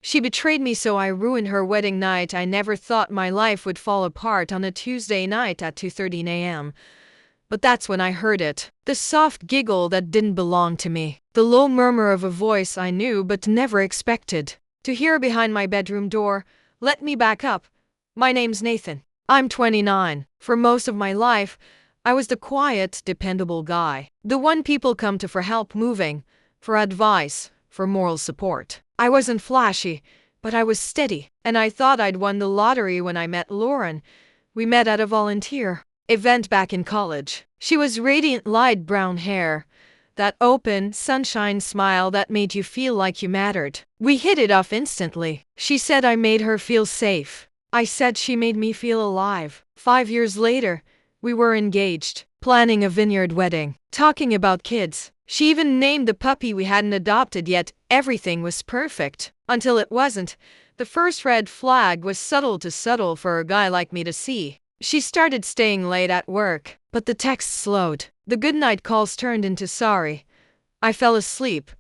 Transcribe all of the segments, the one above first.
She betrayed me, so I ruined her wedding night. I never thought my life would fall apart on a Tuesday night at 2:13 a.m. But that's when I heard it. The soft giggle that didn't belong to me. The low murmur of a voice I knew but never expected to hear behind my bedroom door. Let me back up. My name's Nathan. I'm 29. For most of my life, I was the quiet, dependable guy. The one people come to for help moving, for advice, for moral support. I wasn't flashy, but I was steady. And I thought I'd won the lottery when I met Lauren. We met at a volunteer event back in college. She was radiant light brown hair, that open, sunshine smile that made you feel like you mattered. We hit it off instantly. She said I made her feel safe. I said she made me feel alive. 5 years later, we were engaged, planning a vineyard wedding, talking about kids. She even named the puppy we hadn't adopted yet. Everything was perfect. Until it wasn't. The first red flag was too subtle for a guy like me to see. She started staying late at work, but the texts slowed. The goodnight calls turned into sorry. I fell asleep.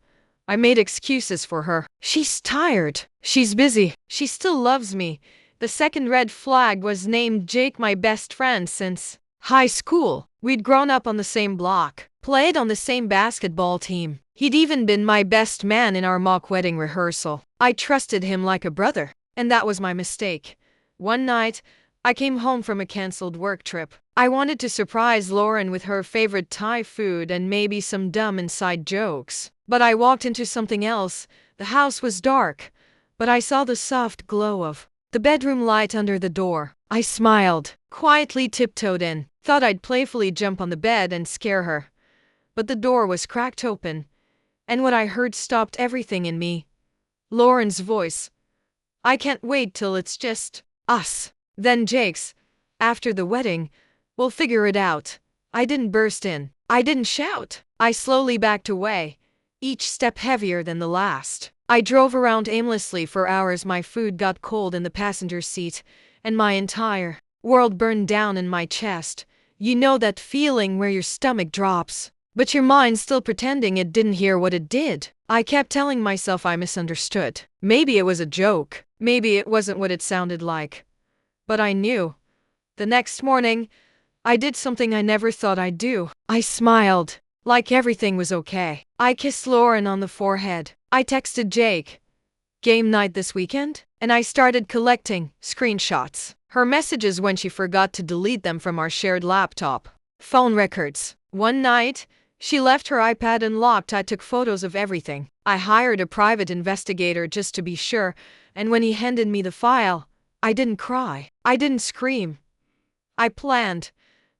I made excuses for her. She's tired. She's busy. She still loves me. The second red flag was named Jake, my best friend since high school. We'd grown up on the same block, played on the same basketball team. He'd even been my best man in our mock wedding rehearsal. I trusted him like a brother, and that was my mistake. One night, I came home from a canceled work trip. I wanted to surprise Lauren with her favorite Thai food and maybe some dumb inside jokes. But I walked into something else. The house was dark, but I saw the soft glow of the bedroom light under the door. I smiled, quietly tiptoed in, thought I'd playfully jump on the bed and scare her. But the door was cracked open, and what I heard stopped everything in me. Lauren's voice. I can't wait till it's just us. Then Jake's. After the wedding, we'll figure it out. I didn't burst in. I didn't shout. I slowly backed away, each step heavier than the last. I drove around aimlessly for hours. My food got cold in the passenger seat, and my entire world burned down in my chest. You know that feeling where your stomach drops, but your mind's still pretending it didn't hear what it did. I kept telling myself I misunderstood. Maybe it was a joke. Maybe it wasn't what it sounded like. But I knew. The next morning, I did something I never thought I'd do. I smiled, like everything was okay. I kissed Lauren on the forehead. I texted Jake, game night this weekend? And I started collecting screenshots. Her messages when she forgot to delete them from our shared laptop. Phone records. One night, she left her iPad unlocked. I took photos of everything. I hired a private investigator just to be sure, and when he handed me the file, I didn't cry. I didn't scream. I planned.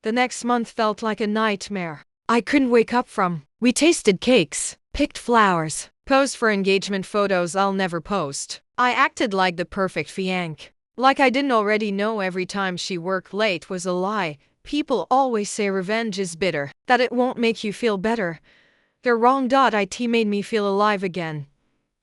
The next month felt like a nightmare. I couldn't wake up from. We tasted cakes, picked flowers, posed for engagement photos I'll never post. I acted like the perfect fiancé. Like I didn't already know every time she worked late was a lie. People always say revenge is bitter, that it won't make you feel better. They're wrong. It made me feel alive again.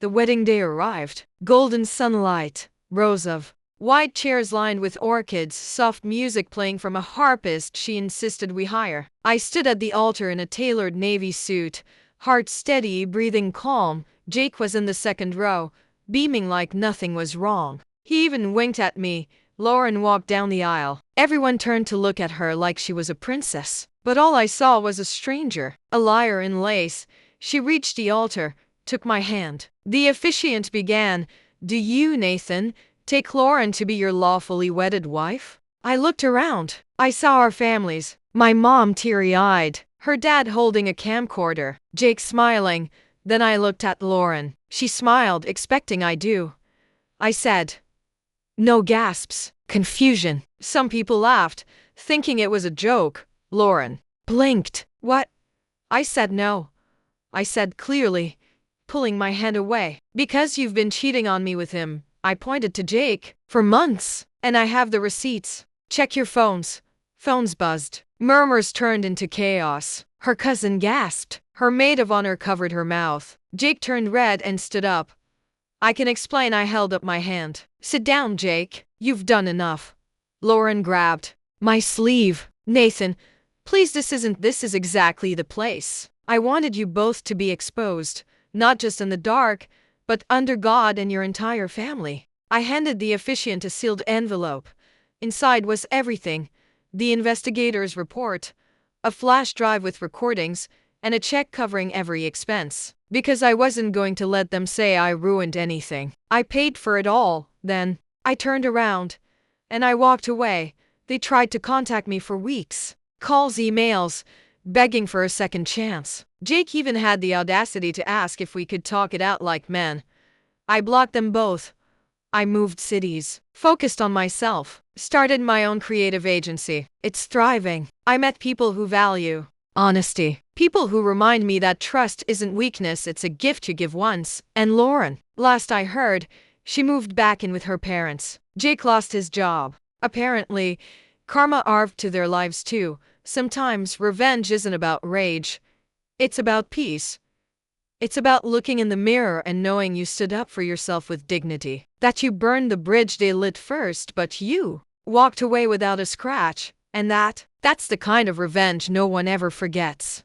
The wedding day arrived. Golden sunlight, rows of white chairs lined with orchids, soft music playing from a harpist she insisted we hire. I stood at the altar in a tailored navy suit, heart steady, breathing calm. Jake was in the second row, beaming like nothing was wrong. He even winked at me. Lauren walked down the aisle. Everyone turned to look at her like she was a princess. But all I saw was a stranger, a liar in lace. She reached the altar, took my hand. The officiant began, "Do you, Nathan, take Lauren to be your lawfully wedded wife?" I looked around. I saw our families. My mom teary-eyed, her dad holding a camcorder, Jake smiling. Then I looked at Lauren. She smiled, expecting I do. I said, no gasps, confusion. Some people laughed, thinking it was a joke. Lauren blinked. What? I said no. I said clearly, pulling my hand away. Because you've been cheating on me with him. I pointed to Jake. For months. And I have the receipts. Check your phones. Phones buzzed. Murmurs turned into chaos. Her cousin gasped. Her maid of honor covered her mouth. Jake turned red and stood up. I can explain. I held up my hand. Sit down, Jake. You've done enough. Lauren grabbed my sleeve. Nathan, please, this is exactly the place. I wanted you both to be exposed, not just in the dark, but under God and your entire family. I handed the officiant a sealed envelope. Inside was everything: the investigator's report, a flash drive with recordings, and a check covering every expense. Because I wasn't going to let them say I ruined anything. I paid for it all. Then I turned around and I walked away. They tried to contact me for weeks. Calls, emails, begging for a second chance. Jake even had the audacity to ask if we could talk it out like men. I blocked them both. I moved cities, focused on myself, started my own creative agency. It's thriving. I met people who value honesty, people who remind me that trust isn't weakness, it's a gift you give once. And Lauren, last I heard, she moved back in with her parents. Jake lost his job. Apparently, karma arrived to their lives too. Sometimes revenge isn't about rage, it's about peace. It's about looking in the mirror and knowing you stood up for yourself with dignity. That you burned the bridge they lit first, but you walked away without a scratch. And that's the kind of revenge no one ever forgets.